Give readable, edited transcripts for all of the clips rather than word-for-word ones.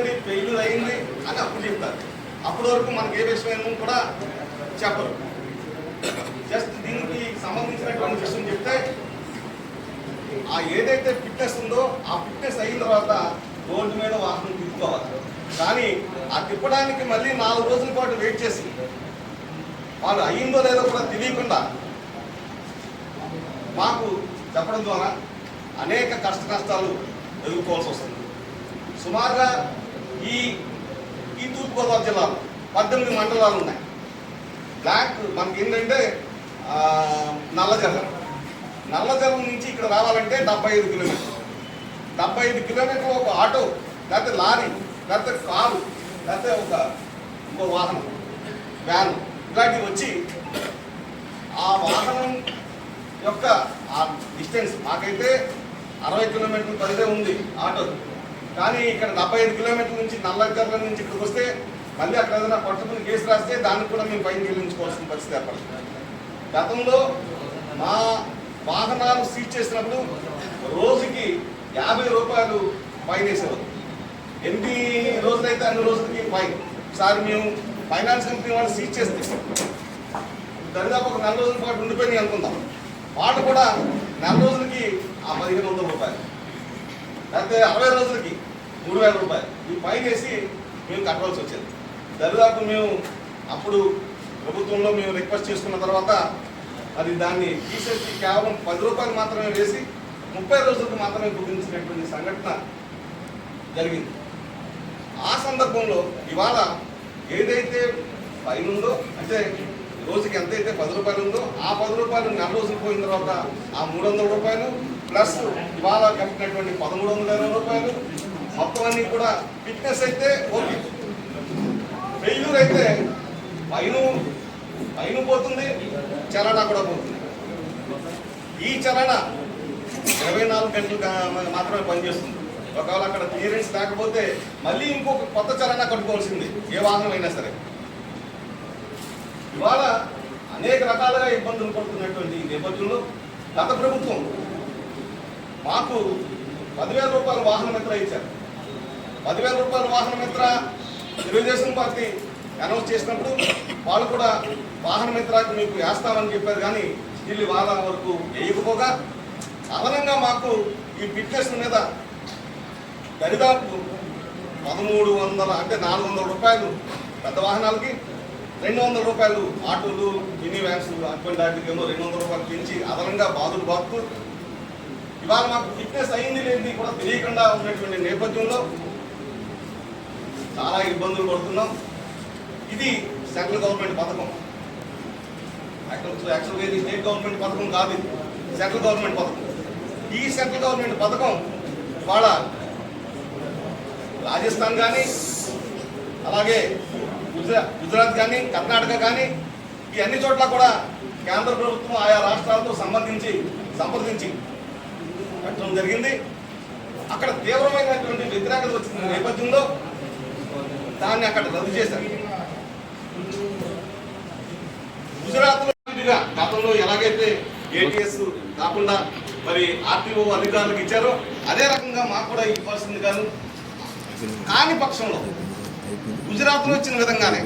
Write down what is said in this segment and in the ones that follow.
Already failure అయింది అని అప్పుడు చెప్తారు. అప్పటి వరకు మనకి ఏ విషయం కూడా చెప్పరు. జస్ట్ దీనికి సంబంధించినటువంటి విషయం చెప్తే ఆ ఏదైతే ఫిట్నెస్ ఉందో ఆ ఫిట్నెస్ అయిన తర్వాత రోడ్డు మీద వాహనం తిప్పుకోవాలి. కానీ ఆ తిప్పడానికి మళ్ళీ 4 రోజుల పాటు వెయిట్ చేసి వాళ్ళు అయ్యిందో లేదో కూడా తెలియకుండా మాకు చెప్పడం ద్వారా అనేక కష్టాలు ఎదుర్కోవాల్సి వస్తుంది. సుమారుగా ఈ తూర్పుగోదావరి జిల్లాలో 18 మండలాలు ఉన్నాయి. బ్లాక్ మనకి ఏంటంటే నల్లజర్ల నుంచి ఇక్కడ రావాలంటే 75 కిలోమీటర్లు. 75 కిలోమీటర్లు ఒక ఆటో, లేకపోతే లారీ, లేకపోతే కారు, లేకపోతే ఇంకో వాహనం, వ్యాన్ ఇలాంటివి వచ్చి ఆ వాహనం యొక్క ఆ డిస్టెన్స్ మాకైతే 60 కిలోమీటర్ల పరిధే ఉంది ఆటో. కానీ ఇక్కడ 75 కిలోమీటర్ల నుంచి నల్లజర్ల నుంచి ఇక్కడికి వస్తే మళ్ళీ అక్కడ ఏదైనా పట్టుకుని కేసు రాస్తే దానికి కూడా మేము ఫైన్ చెల్లించుకోవాల్సిన పరిస్థితి ఏర్పడుతుంది. గతంలో మా వాహనాలు సీజ్ చేసినప్పుడు రోజుకి 50 రూపాయలు ఫైన్ వేసేవారు. ఎన్ని రోజులైతే అన్ని రోజులకి ఫైన్. ఒకసారి మేము ఫైనాన్స్ కంపెనీ వాళ్ళు సీజ్ చేస్తే దరిదాపు ఒక 4 రోజుల పాటు ఉండిపోయినాయి అనుకుందాం. వాళ్ళు కూడా 4 రోజులకి ఆ 1500 రూపాయలు, లేకపోతే 60 రోజులకి 3000 రూపాయలు ఈ ఫైన్ వేసి మేము కట్టవలసి వచ్చేది. దరిదాపు మేము అప్పుడు ప్రభుత్వంలో మేము రిక్వెస్ట్ చేసుకున్న తర్వాత అది దాన్ని తీసేసి కేవలం 10 రూపాయలు మాత్రమే వేసి 30 రోజులకు మాత్రమే కుదించినటువంటి సంఘటన జరిగింది. ఆ సందర్భంలో ఇవాళ ఏదైతే ఫైన్ ఉందో, అంటే రోజుకి ఎంతైతే 10 రూపాయలు ఉందో ఆ 10 రూపాయలు 4 రోజులు పోయిన తర్వాత ఆ 300 రూపాయలు ప్లస్ ఇవాళ కట్టినటువంటి 1320 రూపాయలు మొత్తం అన్నీ కూడా ఫిట్నెస్ అయితే ఓకే, ఫెయిల్యూర్ అయితే ఫైన్ పోతుంది, చలానా కూడా పోతుంది. ఈ చలానా 24 గంటలు మాత్రమే పనిచేస్తుంది. ఒకవేళ అక్కడ క్లియరెన్స్ లేకపోతే మళ్ళీ ఇంకొక కొత్త చలానా కట్టుకోవాల్సింది ఏ వాహనం అయినా సరే. ఇవాళ అనేక రకాలుగా ఇబ్బందులు పడుతున్నటువంటి ఈ నేపథ్యంలో గత ప్రభుత్వం మాకు 10,000 రూపాయల వాహన మిత్ర ఇచ్చారు. 10,000 రూపాయల వాహన మిత్ర తెలుగుదేశం పార్టీ అనౌన్స్ చేసినప్పుడు వాళ్ళు కూడా వాహన మిత్రాకి మీకు వేస్తామని చెప్పారు. కానీ వీళ్ళు వాళ్ళ వరకు వేయకపోగా అదనంగా మాకు ఈ ఫిట్నెస్ మీద దరిదాపు 1300 అంటే 400 రూపాయలు పెద్ద వాహనాలకి, 200 రూపాయలు ఆటోలు, మినీ వ్యాన్స్ అటువంటి వాటికి ఏమో 200 రూపాయలు పెంచి అదనంగా బాధలు బాగుతూ ఇవాళ మాకు ఫిట్నెస్ అయింది లేనిది కూడా తెలియకుండా ఉన్నటువంటి నేపథ్యంలో చాలా ఇబ్బందులు పడుతున్నాం. ఇది సెంట్రల్ గవర్నమెంట్ పథకం. యాక్చువల్గా ఇది స్టేట్ గవర్నమెంట్ పథకం కాదు, ఇది సెంట్రల్ గవర్నమెంట్ పథకం. ఈ సెంట్రల్ గవర్నమెంట్ పథకం వాళ్ళ రాజస్థాన్ కానీ, అలాగే గుజరాత్ కానీ, కర్ణాటక కానీ ఈ అన్ని చోట్ల కూడా కేంద్ర ప్రభుత్వం ఆయా రాష్ట్రాలతో సంప్రదించి పెట్టడం జరిగింది. అక్కడ తీవ్రమైనటువంటి వ్యతిరేకత వచ్చిన నేపథ్యంలో దాన్ని అక్కడ రద్దు చేశారు. గుజరాత్లో గతంలో ఎలాగైతే ఏటీఎస్ కాకుండా మరి ఆర్టీఓ అధికారులకు ఇచ్చారో అదే రకంగా మాకు కూడా ఇవ్వాల్సింది కాని పక్షంలో గుజరాత్లో ఇచ్చిన విధంగానే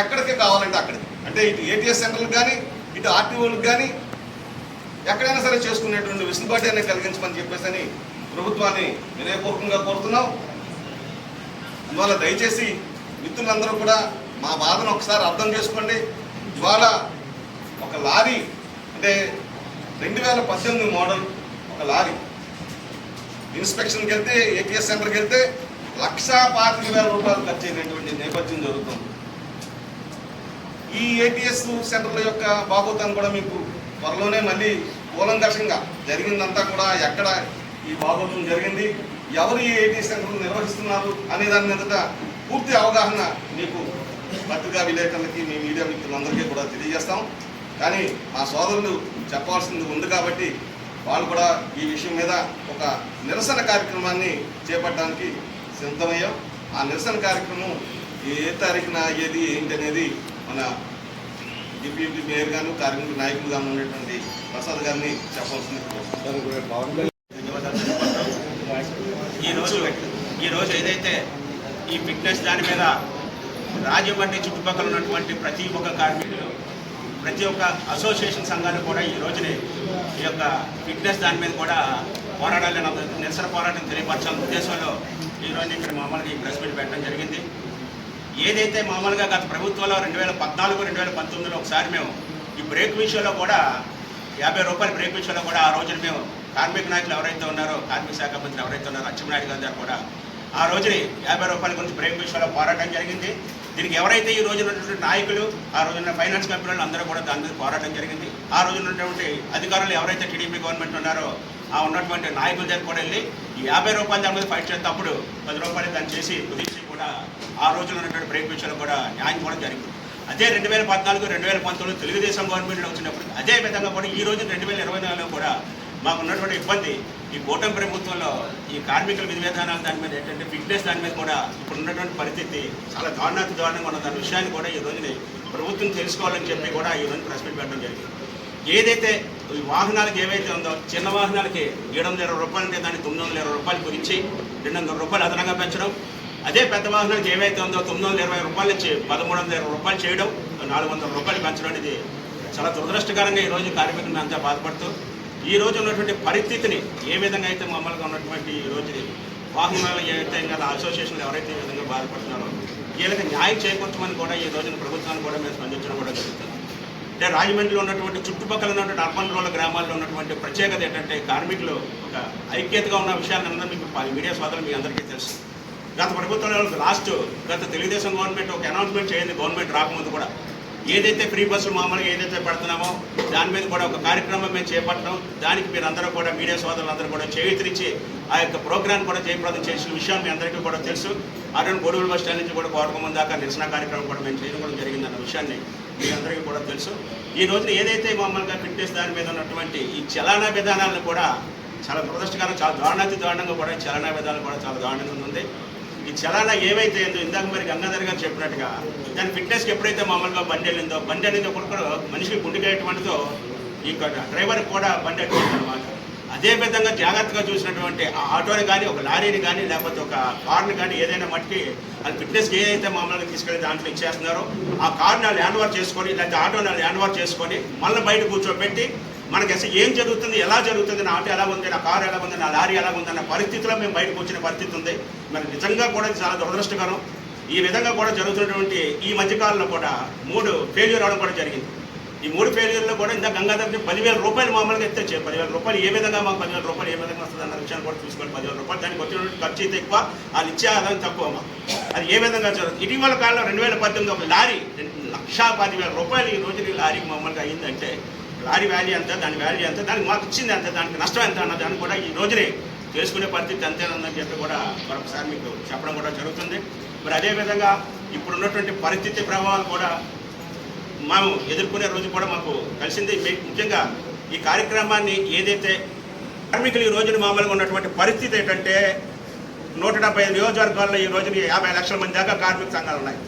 ఎక్కడికే కావాలంటే అక్కడికి, అంటే ఇటు ఏటీఎస్ సెంటర్లకు కానీ ఇటు ఆర్టీఓలకు కానీ ఎక్కడైనా సరే చేసుకునేటువంటి వెసులుబాటు అనేది కలిగించమని చెప్పేసి ప్రభుత్వాన్ని వినయపూర్వకంగా కోరుతున్నాం. ఇవాళ దయచేసి మిత్రులందరూ కూడా మా బాధను ఒకసారి అర్థం చేసుకోండి. ఇవాళ ఒక లారీ అంటే 2018 మోడల్ ఒక లారీ ఇన్స్పెక్షన్కి వెళ్తే ఏటీఎస్ సెంటర్కి వెళ్తే 1,25,000 రూపాయలు ఖర్చు అయినటువంటి నేపథ్యం జరుగుతుంది. ఈ ఏటీఎస్ సెంటర్ల యొక్క బాగోతాన్ని కూడా మీకు త్వరలోనే మళ్ళీ కూలంకషంగా జరిగిందంతా కూడా ఎక్కడ ఈ బాగోతం జరిగింది, ఎవరు ఈ ఏటీఎస్ సెంటర్లు నిర్వహిస్తున్నారు అనే దాని మీద పూర్తి అవగాహన మీకు పత్రికా విలేకరులకి మీ మీడియా మిత్రులందరికీ కూడా తెలియజేస్తాం. కానీ మా సోదరులు చెప్పాల్సింది ఉంది కాబట్టి వాళ్ళు కూడా ఈ విషయం మీద ఒక నిరసన కార్యక్రమాన్ని చేపట్టడానికి సిద్ధమయ్యాం. ఆ నిరసన కార్యక్రమం ఏ తారీఖున అయ్యేది ఏంటి అనేది మన డిప్యూటీ మేయర్ గాను కార్మిక నాయకులు గాను ఉన్నటువంటి ప్రసాద్ గారిని చెప్పాల్సింది. ఈరోజు ఈరోజు ఏదైతే ఈ ఫిట్నెస్ దాని మీద రాజమండ్రి చుట్టుపక్కల ఉన్నటువంటి ప్రతి ఒక్క కార్మికులు, ప్రతి ఒక్క అసోసియేషన్ సంఘాలు కూడా ఈ రోజుని ఈ యొక్క ఫిట్నెస్ దాని మీద కూడా పోరాడాలని, నిరసన పోరాటం తెలియపరచాలనే ఉద్దేశంలో ఈరోజు ఇక్కడ మామూలుగా ఈ ప్రెస్ మీట్ పెట్టడం జరిగింది. ఏదైతే మామూలుగా గత ప్రభుత్వంలో 2014, 2019లో ఒకసారి మేము ఈ బ్రేక్ విషయంలో కూడా 50 రూపాయల బ్రేక్ విషయంలో కూడా ఆ రోజున మేము కార్మిక నాయకులు ఎవరైతే ఉన్నారో, కార్మిక శాఖ మంత్రి ఎవరైతే ఉన్నారో అచ్చెన్నాయుడు గారు కూడా ఆ రోజుని 50 రూపాయల గురించి బ్రేక్ విషయంలో పోరాటం జరిగింది. దీనికి ఎవరైతే ఈ రోజున ఉన్నటువంటి నాయకులు, ఆ రోజున ఫైనాన్స్ కంపెనీలు అందరూ కూడా దాని మీద పోరాటం జరిగింది. ఆ రోజున ఉన్నటువంటి అధికారులు ఎవరైతే టీడీపీ గవర్నమెంట్ ఉన్నారో ఆ ఉన్నటువంటి నాయకుల దగ్గర కూడా వెళ్ళి ఈ 50 రూపాయల దాని మీద ఫైట్ చేసేటప్పుడు 10 రూపాయలు దాన్ని చేసి కుదిర్చి కూడా ఆ రోజున ఉన్నటువంటి బ్రేక్ విషయంలో కూడా న్యాయం కూడా జరిగింది. అదే 2014, 2019 తెలుగుదేశం గవర్నమెంట్లో వచ్చినప్పుడు అదే విధంగా కూడా ఈ రోజు 2024లో కూడా మాకు ఉన్నటువంటి ఇబ్బంది ఈ కూటమి ప్రభుత్వంలో ఈ కార్మికుల విధి విధానాలు దాని మీద ఏంటంటే ఫిట్నెస్ దాని మీద కూడా ఇప్పుడు ఉన్నటువంటి పరిస్థితి చాలా దారుణంగా ఉన్న దాని విషయాన్ని కూడా ఈ రోజుని ప్రభుత్వం తెలుసుకోవాలని చెప్పి కూడా ఈ రోజు ప్రెస్ మీట్ పెట్టడం జరిగింది. ఏదైతే ఈ వాహనాలకు ఏవైతే ఉందో చిన్న వాహనాలకి 720 రూపాయలు అంటే దాన్ని 920 రూపాయలు గురించి 200 రూపాయలు అదనంగా పెంచడం, అదే పెద్ద వాహనానికి ఏవైతే ఉందో 920 రూపాయలు నుంచి 1320 రూపాయలు చేయడం, 400 రూపాయలు పెంచడం అనేది చాలా దురదృష్టకరంగా ఈరోజు కార్మికులను అంతా బాధపడుతూ ఈ రోజు ఉన్నటువంటి పరిస్థితిని ఏ విధంగా అయితే మామూలుగా ఉన్నటువంటి ఈ రోజు వాహనాలు ఏవైతే ఇంకా అసోసియేషన్లు ఎవరైతే ఈ విధంగా బాధపడుతున్నారో వీళ్ళకి న్యాయం చేకూర్చమని కూడా ఈ రోజున ప్రభుత్వాన్ని కూడా మేము స్పందించడం కూడా జరుగుతుంది. అంటే రాజమండ్రిలో ఉన్నటువంటి చుట్టుపక్కల ఉన్నటువంటి అర్బన్ రూరల్ గ్రామాల్లో ఉన్నటువంటి ప్రత్యేకత ఏంటంటే కార్మికులు ఒక ఐక్యతగా ఉన్న విషయాలన్నీ మీకు మీడియా సోదరులు మీ అందరికీ తెలుసు. గత ప్రభుత్వంలో గత తెలుగుదేశం గవర్నమెంట్ ఒక అనౌన్స్మెంట్ చేయండి, గవర్నమెంట్ రాకముందు కూడా ఏదైతే ఫ్రీ బస్సులు మామూలుగా ఏదైతే పెడుతున్నామో దాని మీద కూడా ఒక కార్యక్రమం మేము చేపట్టడం, దానికి మీరందరూ కూడా మీడియా సోదరులందరూ కూడా చేయూతనిచ్చి ఆ యొక్క ప్రోగ్రామ్ కూడా జయప్రదం చేసిన విషయం మీ అందరికీ కూడా తెలుసు. అటువంటి గొడుగుల బస్ స్టాండ్ నుంచి కూడా కోరకముందు దాకా నిరసన కార్యక్రమం కూడా మేము చేయడం కూడా జరిగిందన్న విషయాన్ని మీ అందరికీ కూడా తెలుసు. ఈ రోజున ఏదైతే మామూలుగా ఫిట్నెస్ దాని మీద ఉన్నటువంటి ఈ చలానా విధానాలను కూడా చాలా దురదృష్టకరం, చాలా దారుణంగా కూడా చలనా విధానం కూడా చాలా దారుణంగా ఉంది. ఈ చలానా ఏవైతే ఏందో ఇందాక మరి గంగాధర్ గారు చెప్పినట్టుగా దాని ఫిట్నెస్కి ఎప్పుడైతే మామూలుగా బండి వెళ్ళిందో కూడా మనిషికి గుండెకేటువంటితో ఈ డ్రైవర్కి కూడా బండి ఎటువంటి అనమాట. అదే విధంగా జాగ్రత్తగా చూసినటువంటి ఆ ఆటోని కానీ, ఒక లారీని కానీ, లేకపోతే ఒక కార్ని కానీ ఏదైనా మట్టికి అది ఫిట్నెస్కి ఏదైతే మామూలుగా తీసుకెళ్ళి దాంట్లో ఇచ్చేస్తున్నారో ఆ కార్ని ల్యాండ్ ఓవర్ చేసుకొని, లేకపోతే ఆటోని ల్యాండ్ ఓవర్ చేసుకొని మళ్ళీ బయట కూర్చోబెట్టి మనకి అసలు ఏం జరుగుతుంది, ఎలా జరుగుతుంది, నా ఆటో ఎలా ఉంది, నా కారు ఎలా ఉంది, నా లారీ ఎలా ఉంది అన్న పరిస్థితిలో మేము బయటకు వచ్చిన పరిస్థితి ఉంది. మరి నిజంగా కూడా చాలా దురదృష్టకరం. ఈ విధంగా కూడా జరుగుతున్నటువంటి ఈ మధ్యకాలంలో కూడా 3 ఫెయిల్యూర్ అవడం కూడా జరిగింది. ఈ 3 ఫెయిల్యూర్లో కూడా ఇంత గంగాధర్కి 10,000 రూపాయలు మామూలుగా ఎత్తే 10,000 రూపాయలు ఏ విధంగా మాకు 10,000 రూపాయలు ఏ విధంగా వస్తుంది అన్న విషయాన్ని కూడా చూసుకోవాలి. 10,000 రూపాయలు దానికి వచ్చినటువంటి ఖర్చు అయితే ఎక్కువ, వాళ్ళు ఇచ్చే ఆదాయం తక్కువ. అది ఏ విధంగా జరుగుతుంది? ఇటీవల కాలంలో 2018 ఒక లారీ 1,10,000 రూపాయలు ఈ రోజు లారీకి మామూలుగా అయ్యిందంటే లారీ వాల్యూ ఎంత, దాని వాల్యూ ఎంత, దానికి మాకు ఇచ్చింది ఎంత, దానికి నష్టం ఎంత అన్న దాన్ని కూడా ఈ రోజునే తెలుసుకునే పరిస్థితి అంతేనని చెప్పి కూడా మరొకసారి మీకు చెప్పడం కూడా జరుగుతుంది. మరి అదేవిధంగా ఇప్పుడున్నటువంటి పరిస్థితి ప్రభావాలు కూడా మేము ఎదుర్కొనే రోజు కూడా మాకు కలిసింది. ముఖ్యంగా ఈ కార్యక్రమాన్ని ఏదైతే కార్మికులు ఈ రోజున మామూలుగా ఉన్నటువంటి పరిస్థితి ఏంటంటే 175 నియోజకవర్గాల్లో ఈ రోజున 50 లక్షల మంది దాకా కార్మిక సంఘాలు ఉన్నాయి.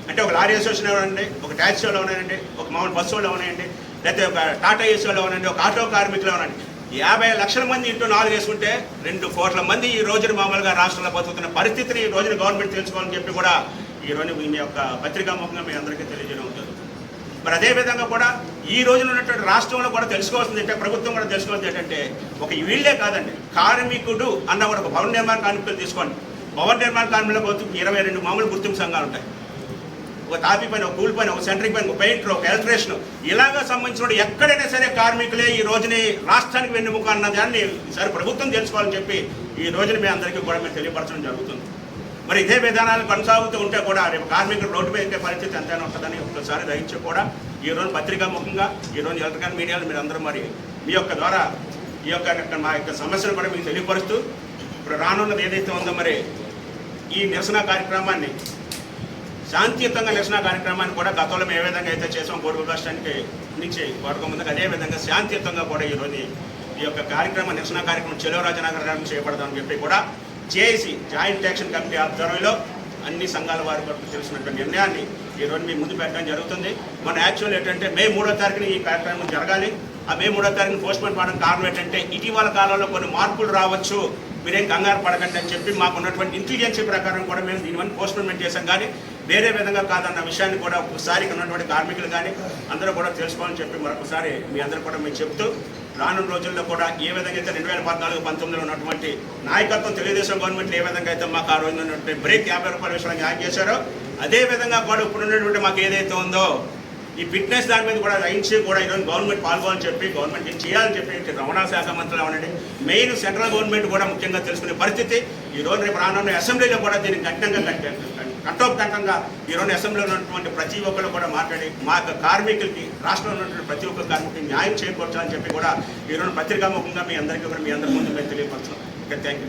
అంటే ఒక లారీ అసోసియేషన్ ఉన్నాయండి, ఒక ట్యాక్సీ వాళ్ళు ఉన్నాయండి, ఒక మామూలు బస్సు వాళ్ళు ఉన్నాయండి, లేకపోతే ఒక టాటా ఏసీ వాళ్ళు ఉన్నాయండి, ఒక ఆటో కార్మికులు ఉన్నాయండి. 50 లక్షల మంది ఇంటూ 4 వేసుకుంటే 2 కోట్ల మంది ఈ రోజున మామూలుగా రాష్ట్రంలో బతుకుతున్న పరిస్థితిని ఈ రోజున గవర్నమెంట్ తెలుసుకోవాలని చెప్పి కూడా ఈ రోజు మీ యొక్క పత్రికాముఖంగా మీ అందరికీ తెలియజేయడం జరుగుతుంది. మరి అదేవిధంగా కూడా ఈ రోజున ఉన్నటువంటి రాష్ట్రంలో కూడా తెలుసుకోవాల్సింది ఏంటంటే, ప్రభుత్వం కూడా తెలుసుకోవాల్సింది ఏంటంటే, ఒక వీళ్ళే కాదండి, కార్మికుడు అన్న కూడా ఒక భవన నిర్మాణ కార్మికులు తీసుకోండి. భవన నిర్మాణ కార్మికులకు 22 మామూలు గుర్తింపు సంఘాలు ఉంటాయి. ఒక తాపీ పైన, ఒక కూలి పైన, ఒక సెంటరింగ్ పైన, ఒక పెయింటర్, ఒక ఎలక్ట్రీషియన్, ఇలాగా సంబంధించిన ఎక్కడైనా సరే కార్మికులే ఈ రోజుని రాష్ట్రానికి వెన్నెముక అన్న దాన్ని ఈసారి ప్రభుత్వం తెలుసుకోవాలని చెప్పి ఈ రోజున మీ అందరికీ కూడా మేము తెలియపరచడం జరుగుతుంది. మరి ఇదే విధానాలు కొనసాగుతూ ఉంటే కూడా రేపు కార్మికులు రోడ్డు మీద ఎక్కే పరిస్థితి ఎంతైనా ఉంటుందని ఒకసారి గ్రహించి కూడా ఈరోజు పత్రికాముఖంగా ఈరోజు ఎలక్ట్రానిక్ మీడియాలో మీరు అందరూ మరి మీ యొక్క ద్వారా ఈ యొక్క మా యొక్క సమస్యను కూడా మీకు తెలియపరుస్తూ ఇప్పుడు రానున్నది ఏదైతే ఉందో మరి ఈ నిరసన కార్యక్రమాన్ని శాంతియుతంగా నిరసన కార్యక్రమాన్ని కూడా గతంలో మేము ఏ విధంగా అయితే చేసాం గొడుగు బస్ స్టాండ్కి నుంచి కోరకముందుకు అదేవిధంగా శాంతియుతంగా కూడా ఈరోజు ఈ యొక్క కార్యక్రమం నిరసన కార్యక్రమం చెలో రాజనగరం చేపడదామని చెప్పి కూడా జేఏసీ జాయింట్ యాక్షన్ కమిటీ ఆధ్వర్యంలో అన్ని సంఘాల వారి వరకు తెలిసినటువంటి నిర్ణయాన్ని ఈరోజు మీ ముందు పెట్టడం జరుగుతుంది. మన యాక్చువల్ ఏంటంటే మే 3వ తారీఖున ఈ కార్యక్రమం జరగాలి. ఆ మే 3వ తారీఖున పోస్ట్పోన్ చేయడం కారణం ఏంటంటే ఇటీవల కాలంలో కొన్ని మార్పులు రావచ్చు, మీరేం కంగారు పడకండి అని చెప్పి మాకు ఉన్నటువంటి ఇంటెలిజెన్స్ ప్రకారం కూడా మేము దీనివల్ల పోస్ట్పోన్మెంట్ చేశాం. కానీ వేరే విధంగా కాదన్న విషయాన్ని కూడా ఒకసారి ఇక్కడ ఉన్నటువంటి కార్మికులు కానీ అందరూ కూడా తెలుసుకోవాలని చెప్పి మరొకసారి మీ అందరూ కూడా మేము చెప్తూ రానున్న రోజుల్లో కూడా ఏ విధంగా అయితే 2014-19లో ఉన్నటువంటి నాయకత్వం తెలుగుదేశం గవర్నమెంట్ ఏ విధంగా అయితే మాకు ఆ రోజు ఉన్నటువంటి బ్రేక్ 50 రూపాయల విషయంలో న్యాయం చేశారో అదే విధంగా కూడా ఇప్పుడు ఉన్నటువంటి మాకు ఏదైతే ఉందో ఈ ఫిట్నెస్ దాని మీద కూడా రైన్స్ కూడా ఈరోజు గవర్నమెంట్ పాల్గొని చెప్పి గవర్నమెంట్ ఏం చేయాలని చెప్పి రవాణా శాఖ మంత్రులు అవ్వండి మెయిన్ సెంట్రల్ గవర్నమెంట్ కూడా ముఖ్యంగా తెలుసుకునే పరిస్థితి ఈరోజు రేపు రానున్న అసెంబ్లీలో కూడా దీన్ని కఠినంగా కట్టోపకంగా ఈరోజు అసెంబ్లీలో ఉన్నటువంటి ప్రతి ఒక్కరు కూడా మాట్లాడి మా కార్మికులకి రాష్ట్రంలో ఉన్నటువంటి ప్రతి ఒక్క కార్మికులకి న్యాయం చేకూర్చాలని చెప్పి కూడా ఈరోజు పత్రికాముఖంగా మీ అందరికీ కూడా మీ అందరి ముందు మేము తెలియపరుస్తున్నాం. Okay, thank you.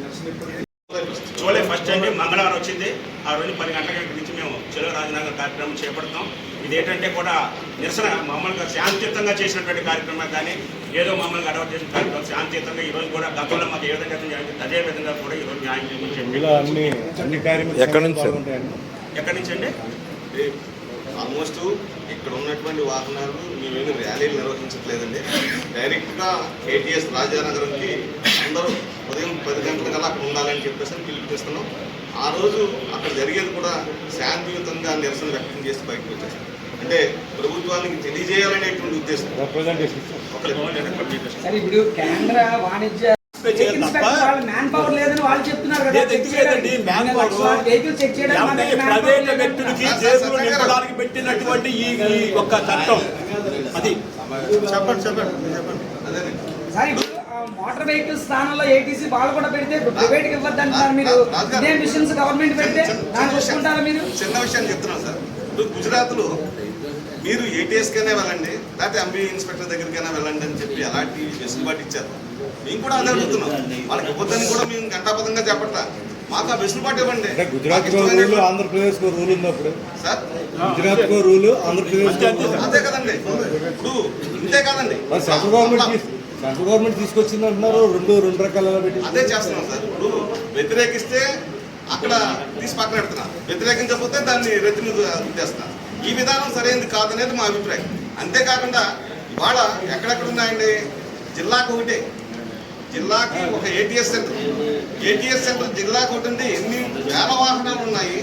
జూలై 1 అండి మంగళవారం వచ్చింది. ఆ రోజు 10 గంటల నుంచి మేము చెరువు రాజనగర్ కార్యక్రమం చేపడతాం. ఇదేంటంటే కూడా నిరసన మామూలుగా శాంతియుతంగా చేసినటువంటి కార్యక్రమం కానీ ఏదో మామూలుగా అడవాటు చేసిన కార్యక్రమం శాంతియుతంగా ఈరోజు కూడా గతంలో మాకు ఏ విధంగా జరిగింది అదే విధంగా కూడా ఈరోజు న్యాయం ఎక్కడి నుంచి అండి ఆల్మోస్ట్ ఇక్కడ ఉన్నటువంటి వాహనాలు మేమేమి ర్యాలీలు నిర్వహించట్లేదండి. డైరెక్ట్గా ఏటీఎస్ రాజానగరంకి అందరూ ఉదయం 10 గంటలకల్లా అక్కడ ఉండాలని చెప్పేసి పిలుపునిస్తున్నాం. ఆ రోజు అక్కడ జరిగేది కూడా శాంతియుతంగా నిరసన వ్యక్తం చేసి బయటకు వచ్చేస్తాం. అంటే ప్రభుత్వానికి తెలియజేయాలనేటువంటి ఉద్దేశం. ఇప్పుడు కేంద్ర వాణిజ్య మ్యాన్ పవర్ లేదని వాళ్ళు చెప్తున్నారు కదా. ప్రైవేట్ వ్యక్తులకి జేబులు నింపడానికి పెట్టినటువంటి ఈ ఒక్క చట్టం అది సార్ ఇప్పుడు మోటార్ వెహికల్స్ స్థానంలో ఏటీసీ వాళ్ళు కూడా పెడితే ప్రైవేట్ కి ఇవ్వద్దు అంటారు మీరు. ఇదే మిషన్స్ గవర్నమెంట్ పెడితే దాన్ని చూసుకుంటారా మీరు? చిన్న విషయం చెప్తున్నాం సార్. ఇప్పుడు గుజరాత్లో మీరు ఏటీఎస్కైనా వెళ్ళండి లేకపోతే ఎంబీ ఇన్స్పెక్టర్ దగ్గరికైనా వెళ్ళండి అని చెప్పి అలాంటి వెసులుబాటు ఇచ్చారు. మేము కూడా అదే అడుగుతున్నాం. వాళ్ళకి ఇవ్వద్దని కూడా మేము గంటాపదంగా చెప్పట్లా. మాకు ఆ వెసులుబాటు ఇవ్వండి. గుజరాత్ ఆంధ్రప్రదేశ్ రూల్ ఉన్నప్పుడు సార్ గుజరాత్ రూల్ ఆంధ్రప్రదేశ్ అంతే కదండి. ఇప్పుడు ఇంతే కాదండి సెంట్రల్ గవర్నమెంట్ తీసుకొచ్చింది అంటున్నారు. రెండు రకాల పెట్టి అదే చేస్తున్నాం సార్. ఇప్పుడు వ్యతిరేకిస్తే అక్కడ తీసి పక్కన పెడుతున్నారు, వ్యతిరేకించకపోతే దాన్ని రెత్తి మీద చేస్తున్నారు. ఈ విధానం సరైనది కాదనేది మా అభిప్రాయం. అంతేకాకుండా ఇవాళ ఎక్కడెక్కడ ఉన్నాయండి, జిల్లాకు ఒకటే, జిల్లాకి ఒక ఏటీఎస్ సెంటర్ జిల్లాకు ఒకటి ఉంటే ఎన్ని వేల వాహనాలు ఉన్నాయి.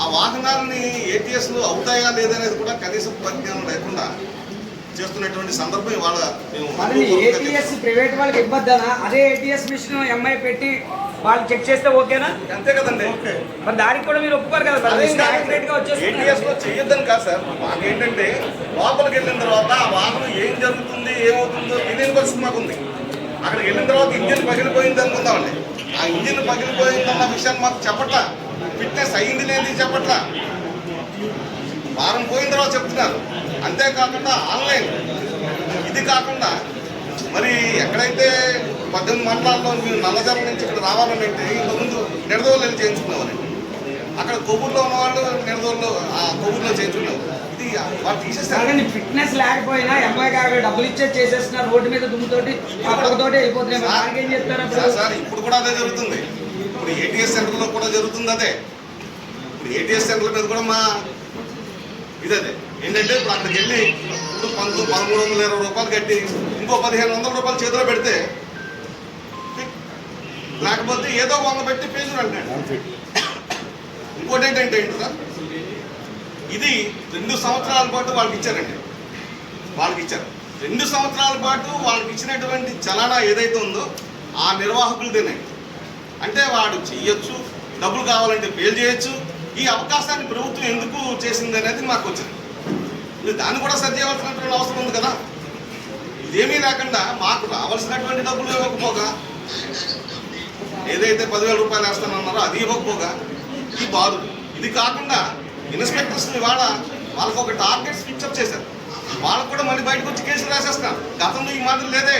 ఆ వాహనాలని ఏటీఎస్లు అవుతాయా లేదనేది కూడా కనీసం పరిజ్ఞానం లేకుండా చేస్తున్నటువంటి సందర్భం ఇవాళ ఏటీఎస్ ప్రైవేట్ వాళ్ళకి ఇవ్వద్దనా? అదే ఏటీఎస్ మిషన్ ఎంఐ పెట్టి వాళ్ళు చెక్ చేస్తే ఓకేనా? అంతే కదండి. మరి దానికి కూడా మీరు ఒప్పుకోరు కదా. ఏటీఎస్ లో చేయొద్దని కాదు సార్. మాకేంటంటే లోపలికి వెళ్ళిన తర్వాత ఆ వాహనం ఏం జరుగుతుంది ఏమవుతుందో తెలియని పరిస్థితి మాకు ఉంది. అక్కడికి వెళ్ళిన తర్వాత ఇంజిన్ పగిలిపోయింది అనుకుందామండి. ఆ ఇంజిన్ పగిలిపోయిందన్న విషయాన్ని మాకు చెప్పట్లా. ఫిట్నెస్ అయింది లేదు చెప్పట్లా. వారం పోయిన తర్వాత చెప్తున్నారు. అంతేకాకుండా ఆన్లైన్ ఇది కాకుండా మరి ఎక్కడైతే 18 మండలాల్లో మీరు నల్లజర్ల నుంచి ఇక్కడ రావాలని అంటే ఇంతకుముందు నిడదోలు వెళ్ళి చేయించుకునేవారండి. అక్కడ కొవ్వూరులో ఉన్నవాళ్ళు నిడదోళ్ళు ఆ కొవ్వూరులో చేయించుకునేవారు. ఇది వాళ్ళు తీసేస్తారు. ఫిట్నెస్ లేకపోయినా ఎంఐ గారు డబ్బులు ఇచ్చే చేసేస్తున్నారు. రోడ్డు మీద దుమ్ముతోటి తోటి వెళ్ళిపోతున్నాయి. ఏం చెప్తారు సార్? ఇప్పుడు కూడా అదే జరుగుతుంది. ఇప్పుడు ఏటీఎస్ సెంటర్లో కూడా జరుగుతుంది అదే. ఇప్పుడు ఏటీఎస్ సెంటర్ మీద కూడా మా ఇదే ఏంటంటే ఇప్పుడు అక్కడికి వెళ్ళి ఇప్పుడు 1320 రూపాయలు కట్టి ఇంకో 1500 రూపాయలు చేతిలో పెడితే లేకపోతే ఏదో 100 పెట్టి ఫీజులు అంటాడు. ఇంకోటి ఏంటంటే సార్, ఇది 2 సంవత్సరాల పాటు వాళ్ళకి ఇచ్చారండి. 2 సంవత్సరాల పాటు వాళ్ళకి ఇచ్చినటువంటి చలానా ఏదైతే ఉందో ఆ నిర్వాహకులదేనే. అంటే వాడు చెయ్యొచ్చు, డబ్బులు కావాలంటే పేలు చేయొచ్చు. ఈ అవకాశాన్ని ప్రభుత్వం ఎందుకు చేసింది అనేది మాకు వచ్చింది. దాన్ని కూడా సరి చేయవలసినటువంటి అవసరం ఉంది కదా. ఇదేమీ లేకుండా మాకు రావాల్సినటువంటి డబ్బులు ఇవ్వకపోగా, ఏదైతే 10,000 రూపాయలు వేస్తానన్నారో అది ఇవ్వకపోగా ఈ బాధలు. ఇది కాకుండా ఇన్స్పెక్టర్స్ ఇవాళ వాళ్ళకు ఒక టార్గెట్స్ ఫిక్సప్ చేశారు. వాళ్ళకు కూడా మళ్ళీ బయటకు వచ్చి కేసులు రాసేస్తున్నారు. గతంలో ఈ మాదిరి లేదే.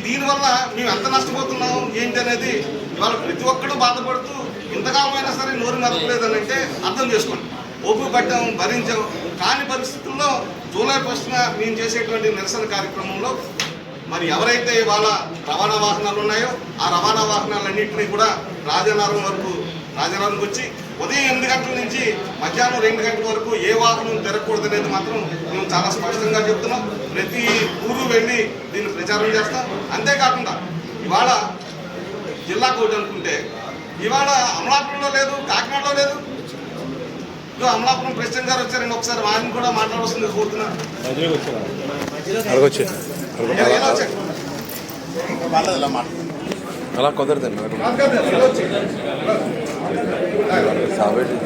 దీనివల్ల మేము ఎంత నష్టపోతున్నాం ఏంటి అనేది ఇవాళ ప్రతి ఒక్కరు బాధపడుతూ ఇంతకాలమైనా సరే నోరు మెదపలేదని అంటే అర్థం చేసుకోండి. ఓపిక పట్టాం, భరించాం. కాని పరిస్థితుల్లో జూలై 1న మేము చేసేటువంటి నిరసన కార్యక్రమంలో మరి ఎవరైతే ఇవాళ రవాణా వాహనాలు ఉన్నాయో ఆ రవాణా వాహనాలన్నింటినీ కూడా రాజనగరం వచ్చి ఉదయం 8 గంటల నుంచి మధ్యాహ్నం 2 గంటల వరకు ఏ వాహనం తిరగకూడదు అనేది మాత్రం మేము చాలా స్పష్టంగా చెప్తున్నాం. ప్రతి ఊరు వెళ్ళి దీన్ని ప్రచారం చేస్తాం. అంతేకాకుండా ఇవాళ జిల్లాకు ఒకటి అనుకుంటే ఇవాళ అమలాపురంలో లేదు, కాకినాడలో లేదు. ఇదో అమలాపురం ప్రెసిడెంట్ గారు వచ్చారండి, ఒకసారి వారిని కూడా మాట్లాడవలసింది కోరుతున్నాను. ఎలా వచ్చారు? అలా కుదరదండి సాబెట్టి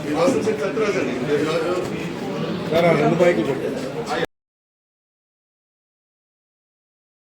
ఈ వాసన సత్యరాజండి. రెండు బైకులు